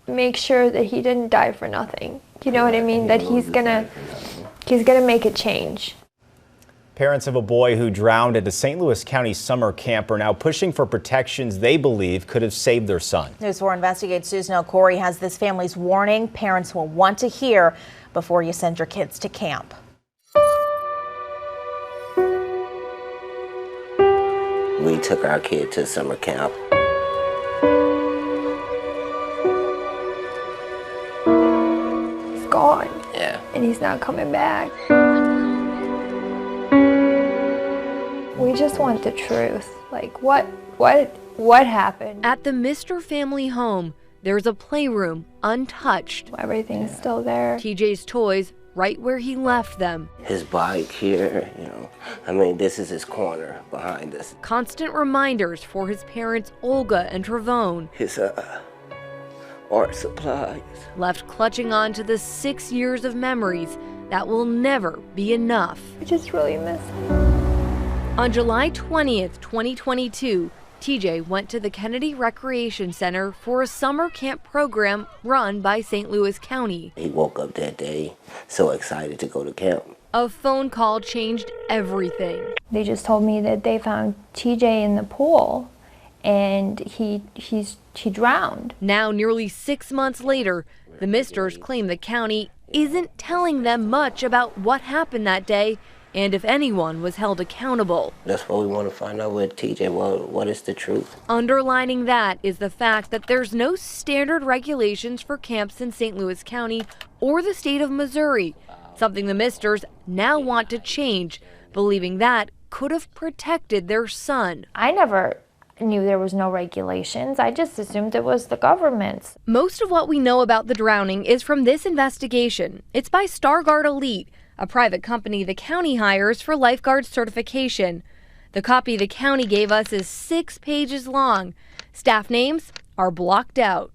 make sure that he didn't die for nothing. You know what I mean? That he's gonna make a change. Parents of a boy who drowned at a St. Louis County summer camp are now pushing for protections they believe could have saved their son. News 4 Investigates Susan O'Corey has this family's warning parents will want to hear before you send your kids to camp. We took our kid to summer camp. He's gone. Yeah. And he's not coming back. We just want the truth. Like, what happened? At the Mister family home, there's a playroom untouched. Everything's still there. TJ's toys right where he left them. His bike here, I mean, this is his corner behind us. Constant reminders for his parents, Olga and Travone. His art supplies. Left clutching on to the 6 years of memories that will never be enough. I just really miss him. On July 20th, 2022, TJ went to the Kennedy Recreation Center for a summer camp program run by St. Louis County. He woke up that day so excited to go to camp. A phone call changed everything. They just told me that they found TJ in the pool and he drowned. Now, nearly 6 months later, the Misters claim the county isn't telling them much about what happened that day and if anyone was held accountable. That's what we want to find out with TJ. What is the truth? Underlining that is the fact that there's no standard regulations for camps in St. Louis County or the state of Missouri, something the Misters now want to change, believing that could have protected their son. I never knew there was no regulations. I just assumed it was the government's. Most of what we know about the drowning is from this investigation. It's by Stargard Elite, a private company the county hires for lifeguard certification. The copy the county gave us is 6 pages long. Staff names are blocked out.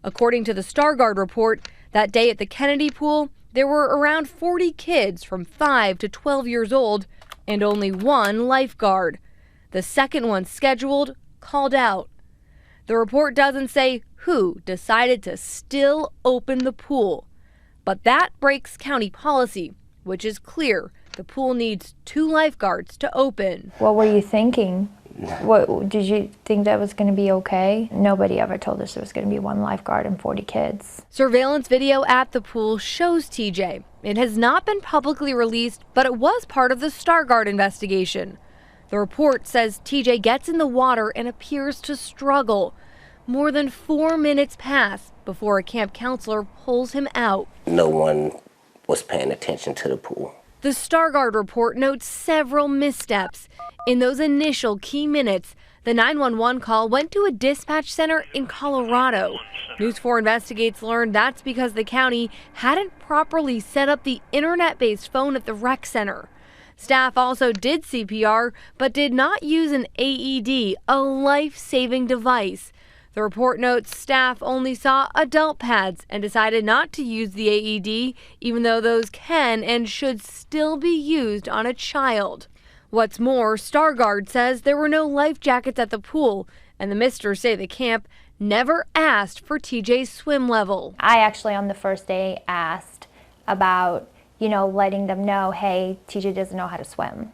According to the Stargard report, that day at the Kennedy pool, there were around 40 kids from 5 to 12 years old and only one lifeguard. The second one scheduled called out. The report doesn't say who decided to still open the pool. But that breaks county policy, which is clear. The pool needs 2 lifeguards to open. What were you thinking? What did you think that was going to be okay? Nobody ever told us there was going to be 1 lifeguard and 40 kids. Surveillance video at the pool shows TJ. It has not been publicly released, but it was part of the Stargard investigation. The report says TJ gets in the water and appears to struggle. More than 4 minutes pass before a camp counselor pulls him out. No one was paying attention to the pool. The Stargard report notes several missteps. In those initial key minutes, the 911 call went to a dispatch center in Colorado. News 4 Investigates learned that's because the county hadn't properly set up the internet-based phone at the rec center. Staff also did CPR, but did not use an AED, a life-saving device. The report notes staff only saw adult pads and decided not to use the AED, even though those can and should still be used on a child. What's more, Stargard says there were no life jackets at the pool, and the Misters say the camp never asked for TJ's swim level. I actually on the first day asked about, letting them know, hey, TJ doesn't know how to swim,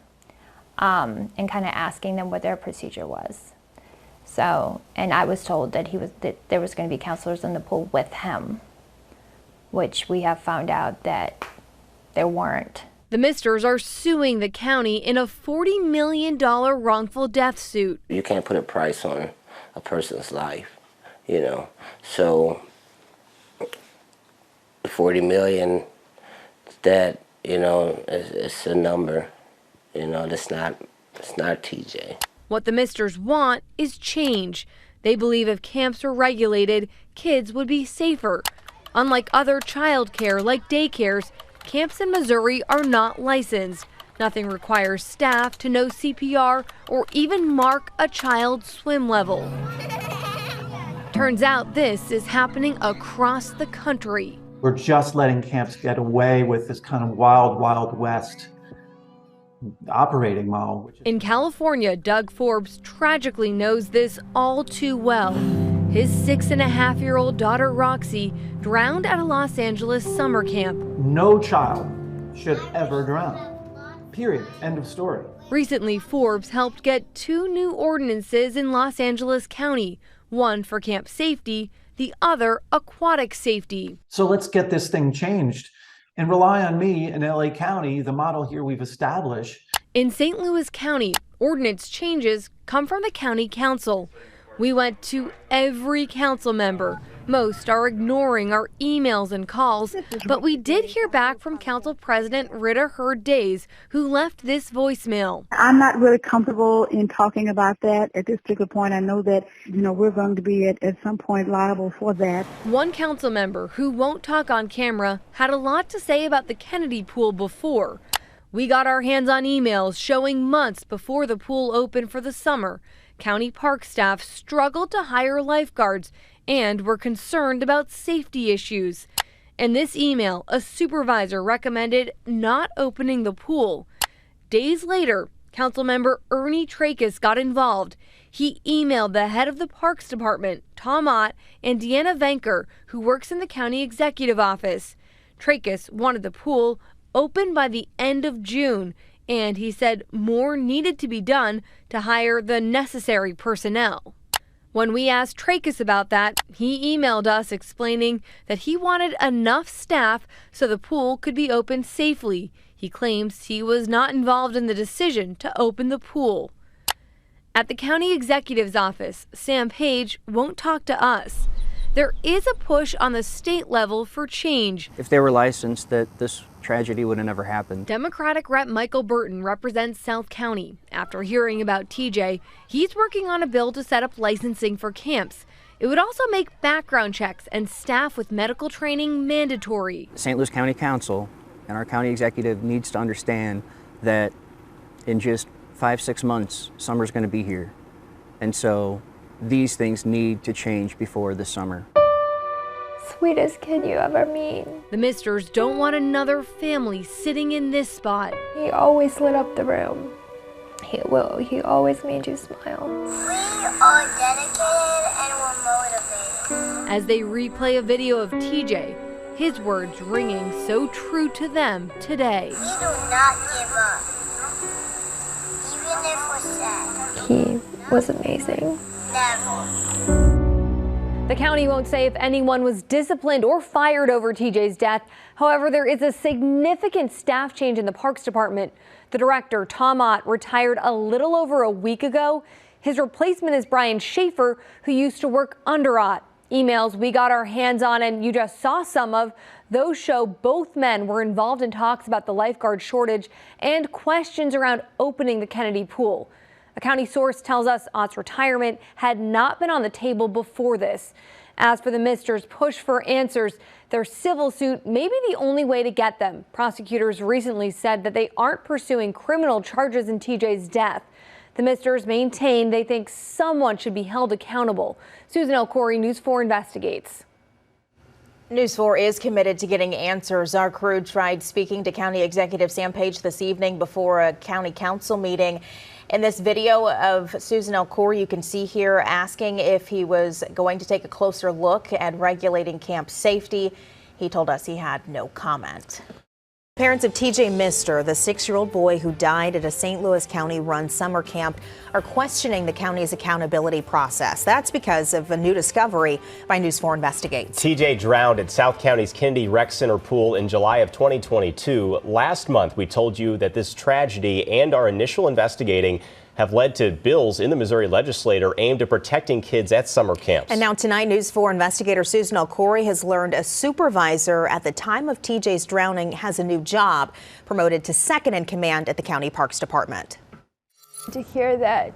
and kind of asking them what their procedure was. So, and I was told that there was going to be counselors in the pool with him, which we have found out that there weren't. The Misters are suing the county in a $40 million wrongful death suit. You can't put a price on a person's life, So, $40 million, that, it's a number, it's not TJ. What the Misters want is change. They believe if camps were regulated, kids would be safer. Unlike other child care like daycares, camps in Missouri are not licensed. Nothing requires staff to know CPR or even mark a child's swim level. Turns out this is happening across the country. We're just letting camps get away with this kind of wild, Wild West operating model. In California, Doug Forbes tragically knows this all too well. His 6.5-year-old daughter, Roxy, drowned at a Los Angeles summer camp. No child should ever drown. Period. End of story. Recently, Forbes helped get 2 new ordinances in Los Angeles County, one for camp safety, the other aquatic safety. So let's get this thing changed and rely on me in LA County, the model here we've established. In St. Louis County, ordinance changes come from the county council. We went to every council member. Most are ignoring our emails and calls, but we did hear back from Council President Rita Hurd Days, who left this voicemail. I'm not really comfortable in talking about that at this particular point. I know that, we're going to be at some point liable for that. One council member who won't talk on camera had a lot to say about the Kennedy pool before. We got our hands on emails showing months before the pool opened for the summer, county park staff struggled to hire lifeguards and were concerned about safety issues. In this email, a supervisor recommended not opening the pool. Days later, Councilmember Ernie Tracus got involved. He emailed the head of the Parks Department, Tom Ott, and Deanna Venker, who works in the county executive office. Tracus wanted the pool open by the end of June, and he said more needed to be done to hire the necessary personnel. When we asked Tracus about that, he emailed us explaining that he wanted enough staff so the pool could be opened safely. He claims he was not involved in the decision to open the pool. At the county executive's office, Sam Page won't talk to us. There is a push on the state level for change. If they were licensed, that this tragedy would have never happened. Democratic Rep Michael Burton represents South County. After hearing about TJ, he's working on a bill to set up licensing for camps. It would also make background checks and staff with medical training mandatory. St. Louis County Council and our county executive needs to understand that in just 5-6 months, summer's going to be here. And so these things need to change before the summer. Sweetest kid you ever meet. The Misters don't want another family sitting in this spot. He always lit up the room. He always made you smile. We are dedicated and we're motivated. As they replay a video of TJ, his words ringing so true to them today. We do not give up, even if we're sad. He was amazing. Never. The county won't say if anyone was disciplined or fired over TJ's death. However, there is a significant staff change in the Parks Department. The director, Tom Ott, retired a little over a week ago. His replacement is Brian Schaefer, who used to work under Ott. Emails we got our hands on and you just saw some of, those show both men were involved in talks about the lifeguard shortage and questions around opening the Kennedy pool. A county source tells us Ott's retirement had not been on the table before this. As for the Misters' push for answers, their civil suit may be the only way to get them. Prosecutors recently said that they aren't pursuing criminal charges in TJ's death. The Misters maintain they think someone should be held accountable. Susan Elcoury, News 4 investigates. News 4 is committed to getting answers. Our crew tried speaking to County Executive Sam Page this evening before a county council meeting. In this video of Susan Elcoury, you can see here asking if he was going to take a closer look at regulating camp safety. He told us he had no comment. Parents of TJ Mister, the 6-year-old boy who died at a St. Louis County-run summer camp, are questioning the county's accountability process. That's because of a new discovery by News 4 Investigates. TJ drowned at South County's Kennedy Rec Center pool in July of 2022. Last month, we told you that this tragedy and our initial investigating have led to bills in the Missouri legislature aimed at protecting kids at summer camps. And now tonight, News 4 investigator Susan Elcoury has learned a supervisor at the time of TJ's drowning has a new job, promoted to second in command at the County Parks Department. To hear that,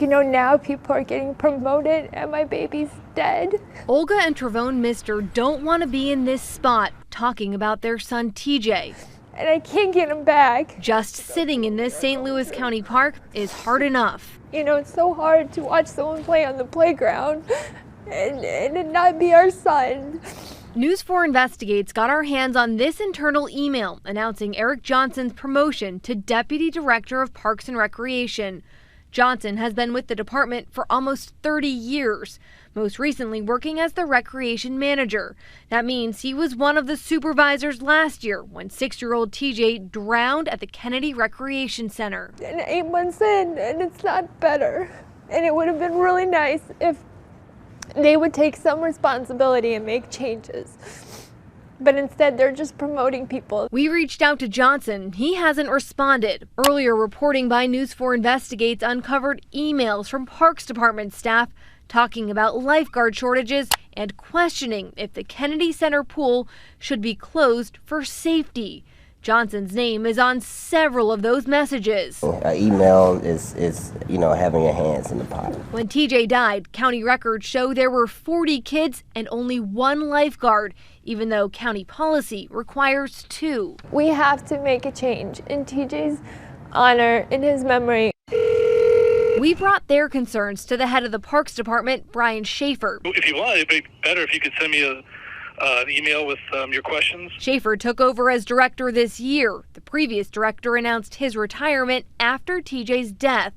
now people are getting promoted and my baby's dead. Olga and Travone Mister don't want to be in this spot talking about their son TJ. And I can't get him back. Just sitting in this St. Louis County park is hard enough. It's so hard to watch someone play on the playground and it not be our son. News 4 Investigates got our hands on this internal email announcing Eric Johnson's promotion to Deputy Director of Parks and Recreation. Johnson has been with the department for almost 30 years, most recently working as the recreation manager. That means he was one of the supervisors last year when 6-year-old TJ drowned at the Kennedy Recreation Center. And 8 months in, and it's not better. And it would have been really nice if they would take some responsibility and make changes. But instead, they're just promoting people. We reached out to Johnson. He hasn't responded. Earlier reporting by News 4 Investigates uncovered emails from Parks Department staff talking about lifeguard shortages and questioning if the Kennedy Center pool should be closed for safety. Johnson's name is on several of those messages. An email is having your hands in the pot. When TJ died, county records show there were 40 kids and only 1 lifeguard, even though county policy requires 2. We have to make a change in TJ's honor, in his memory. We brought their concerns to the head of the Parks Department, Brian Schaefer. If you want, it'd be better if you could send me an email with your questions. Schaefer took over as director this year. The previous director announced his retirement after TJ's death.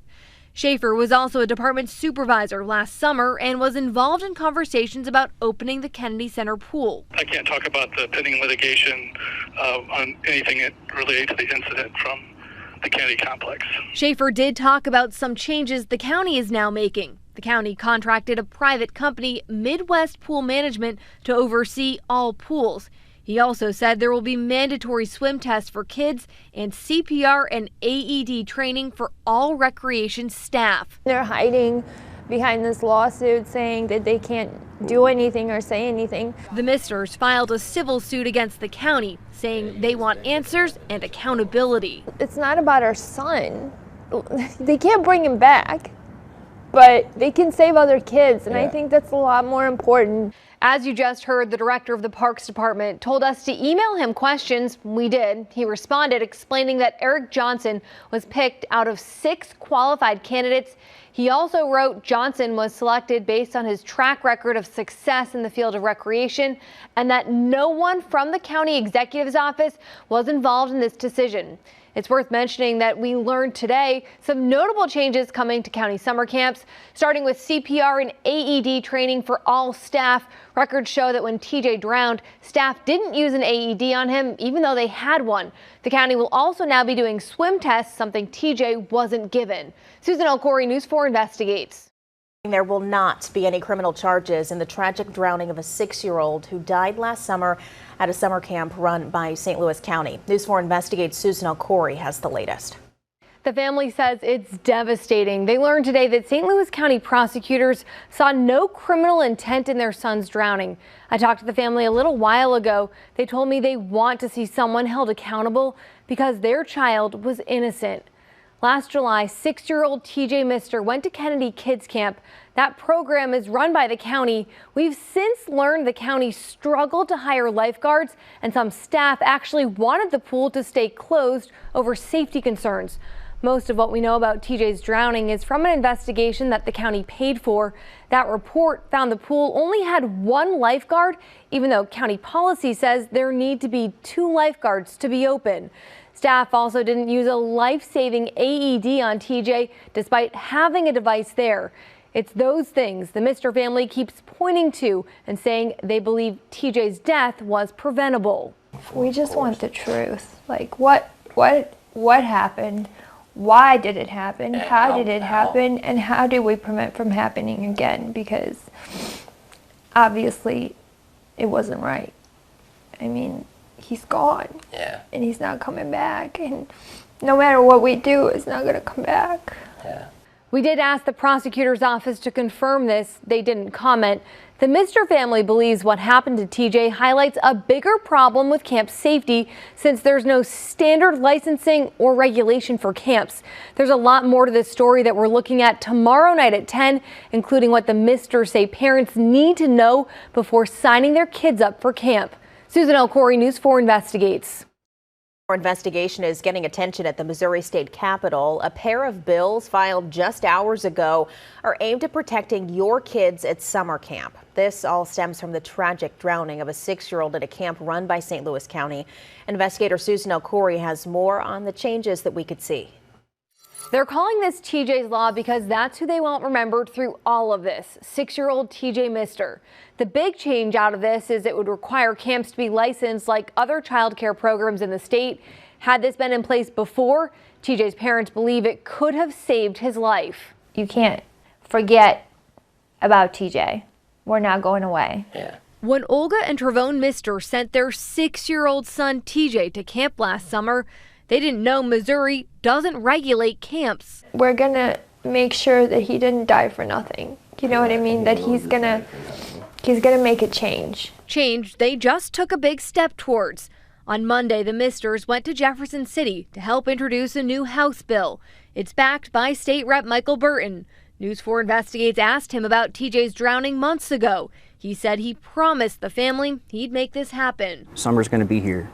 Schaefer was also a department supervisor last summer and was involved in conversations about opening the Kennedy Center pool. I can't talk about the pending litigation on anything related to the incident from the Kennedy complex. Schaefer did talk about some changes the county is now making. The county contracted a private company, Midwest Pool Management, to oversee all pools. He also said there will be mandatory swim tests for kids and CPR and AED training for all recreation staff. They're hiding behind this lawsuit saying that they can't do anything or say anything. The Misters filed a civil suit against the county, saying they want answers and accountability. It's not about our son. They can't bring him back, but they can save other kids, and I think that's a lot more important. As you just heard, the director of the Parks Department told us to email him questions. We did. He responded explaining that Eric Johnson was picked out of 6 qualified candidates. He also wrote Johnson was selected based on his track record of success in the field of recreation and that no one from the county executive's office was involved in this decision. It's worth mentioning that we learned today some notable changes coming to county summer camps, starting with CPR and AED training for all staff. Records show that when TJ drowned, staff didn't use an AED on him, even though they had one. The county will also now be doing swim tests, something TJ wasn't given. Susan Elcoury, News 4 Investigates. There will not be any criminal charges in the tragic drowning of a 6-year-old who died last summer at a summer camp run by St. Louis County. News 4 Investigates' Susan Elcoury has the latest. The family says it's devastating. They learned today that St. Louis County prosecutors saw no criminal intent in their son's drowning. I talked to the family a little while ago. They told me they want to see someone held accountable because their child was innocent. Last July, 6-year-old TJ Mister went to Kennedy Kids Camp. That program is run by the county. We've since learned the county struggled to hire lifeguards, and some staff actually wanted the pool to stay closed over safety concerns. Most of what we know about TJ's drowning is from an investigation that the county paid for. That report found the pool only had 1 lifeguard, even though county policy says there need to be 2 lifeguards to be open. Staff also didn't use a life-saving AED on TJ, despite having a device there. It's those things the Mister family keeps pointing to and saying they believe TJ's death was preventable. We just want the truth. Like, what happened? Why did it happen? How did it happen? And how do we prevent from happening again? Because obviously it wasn't right. I mean, he's gone. Yeah. And he's not coming back. And no matter what we do, it's not going to come back. Yeah. We did ask the prosecutor's office to confirm this. They didn't comment. The Mister family believes what happened to TJ highlights a bigger problem with camp safety since there's no standard licensing or regulation for camps. There's a lot more to this story that we're looking at tomorrow night at 10, including what the Misters say parents need to know before signing their kids up for camp. Susan Elcoury, News 4 Investigates. Our investigation is getting attention at the Missouri State Capitol. A pair of bills filed just hours ago are aimed at protecting your kids at summer camp. This all stems from the tragic drowning of a 6-year-old at a camp run by St. Louis County. Investigator Susan Elcoury has more on the changes that we could see. They're calling this TJ's Law because that's who they want remembered through all of this, 6-year-old TJ Mister. The big change out of this is it would require camps to be licensed like other child care programs in the state. Had this been in place before, TJ's parents believe it could have saved his life. You can't forget about TJ. We're not going away. Yeah. When Olga and Travone Mister sent their 6-year-old son TJ to camp last summer, they didn't know Missouri doesn't regulate camps. We're gonna make sure that he didn't die for nothing. You know what I mean? That he's gonna make a change. Change they just took a big step towards. On Monday, the Misters went to Jefferson City to help introduce a new House bill. It's backed by State Rep Michael Burton. News 4 Investigates asked him about TJ's drowning months ago. He said he promised the family he'd make this happen. Summer's going to be here,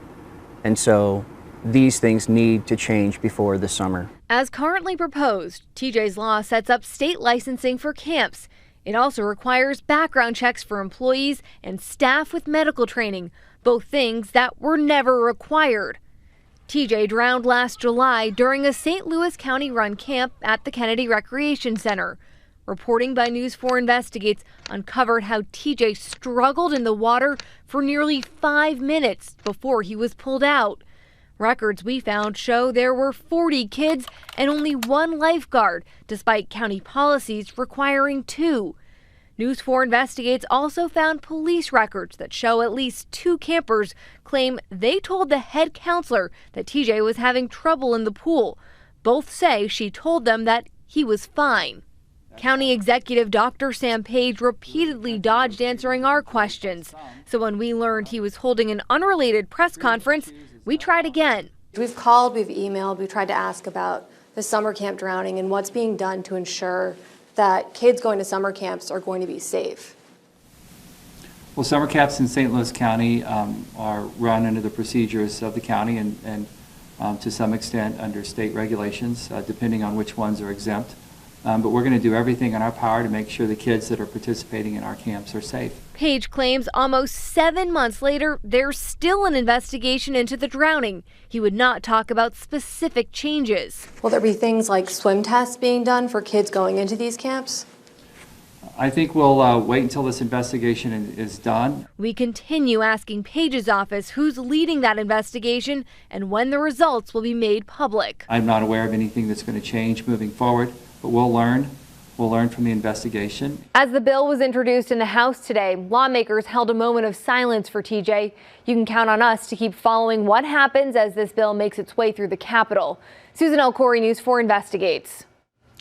and so these things need to change before the summer. As currently proposed, TJ's Law sets up state licensing for camps. It also requires background checks for employees and staff with medical training, both things that were never required. TJ drowned last July during a St. Louis County-run camp at the Kennedy Recreation Center. Reporting by News 4 Investigates uncovered how TJ struggled in the water for nearly 5 minutes before he was pulled out. Records we found show there were 40 kids and only 1 lifeguard, despite county policies requiring 2. News 4 Investigates also found police records that show at least 2 campers claim they told the head counselor that TJ was having trouble in the pool. Both say she told them that he was fine. County Executive Dr. Sam Page repeatedly dodged answering our questions. So when we learned he was holding an unrelated press conference, we tried again. We've called, we've emailed, we've tried to ask about the summer camp drowning and what's being done to ensure that kids going to summer camps are going to be safe. Well, summer camps in St. Louis County are run under the procedures of the county and to some extent under state regulations, depending on which ones are exempt. But we're going to do everything in our power to make sure the kids that are participating in our camps are safe. Page claims almost 7 months later, there's still an investigation into the drowning. He would not talk about specific changes. Will there be things like swim tests being done for kids going into these camps? I think we'll wait until this investigation is done. We continue asking Page's office who's leading that investigation and when the results will be made public. I'm not aware of anything that's going to change moving forward, but we'll learn. We'll learn from the investigation. As the bill was introduced in the House today, lawmakers held a moment of silence for TJ. You can count on us to keep following what happens as this bill makes its way through the Capitol. Susan Elcoury, News 4 Investigates.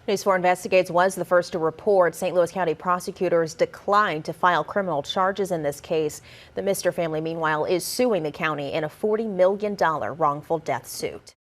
News 4 Investigates was the first to report St. Louis County prosecutors declined to file criminal charges in this case. The Mister family, meanwhile, is suing the county in a $40 million wrongful death suit.